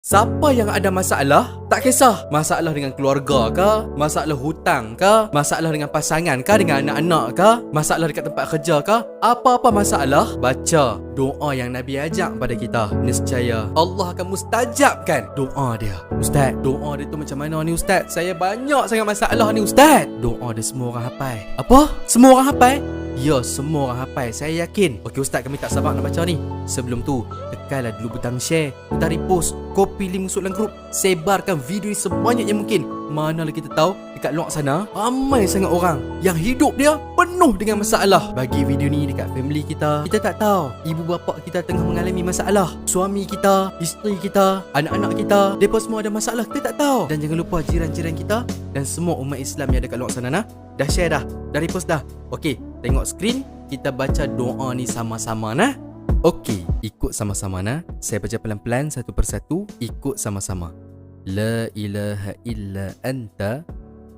Siapa yang ada masalah, tak kisah masalah dengan keluarga ke, masalah hutang ke, masalah dengan pasangan ke, dengan anak-anak ke, masalah dekat tempat kerja ke, apa-apa masalah, baca doa yang Nabi ajak pada kita. Nescaya Allah akan mustajabkan doa dia. Ustaz, doa dia tu macam mana ni Ustaz? Saya banyak sangat masalah ni Ustaz. Doa dia semua orang hafal. Apa? Semua orang hafal? Ya, semua orang hafal, saya yakin. Okey Ustaz, kami tak sabar nak baca ni. Sebelum tu, tekanlah dulu butang share, butang repost, copy link masuk dalam grup, sebarkan video ni sebanyak yang mungkin. Manalah kita tahu dekat luar sana ramai sangat orang yang hidup dia penuh dengan masalah. Bagi video ni dekat family kita. Kita tak tahu ibu bapa kita tengah mengalami masalah, suami kita, isteri kita, anak-anak kita, mereka semua ada masalah, kita tak tahu. Dan jangan lupa jiran-jiran kita dan semua umat Islam yang dekat luar sana nah. Dah share dah, dah repost dah. Okey, tengok skrin, kita baca doa ni sama-sama nah. Okey, ikut sama-sama nah. Saya baca pelan-pelan satu persatu, ikut sama-sama. La ilaha illa anta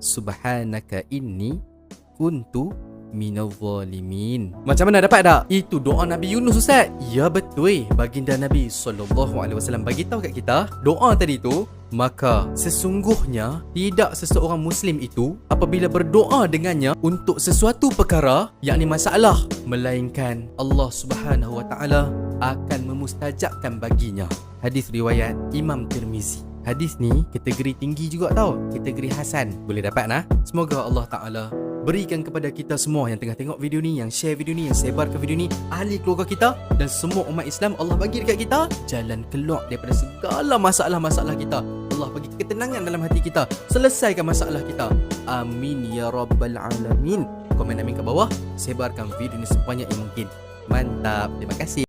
subhanaka inni kuntu minadh zalimin. Macam mana dapat tak? Itu doa Nabi Yunus Ustaz. Ya betul. Baginda Nabi SAW bagi tahu kat kita doa tadi tu. Maka sesungguhnya tidak seseorang Muslim itu apabila berdoa dengannya untuk sesuatu perkara, yakni masalah, melainkan Allah Subhanahu Wa Taala akan memustajabkan baginya. Hadis riwayat Imam Tirmizi. Hadis ni kategori tinggi juga tau, kategori hasan. Boleh dapat nah. Semoga Allah Taala berikan kepada kita semua yang tengah tengok video ni, yang share video ni, yang sebarkan video ni, ahli keluarga kita dan semua umat Islam, Allah bagi dekat kita jalan keluar daripada segala masalah-masalah kita. Allah bagi ketenangan dalam hati kita, selesaikan masalah kita. Amin ya rabbal alamin. Komen amin kat bawah, sebarkan video ni sebanyak yang mungkin. Mantap, terima kasih.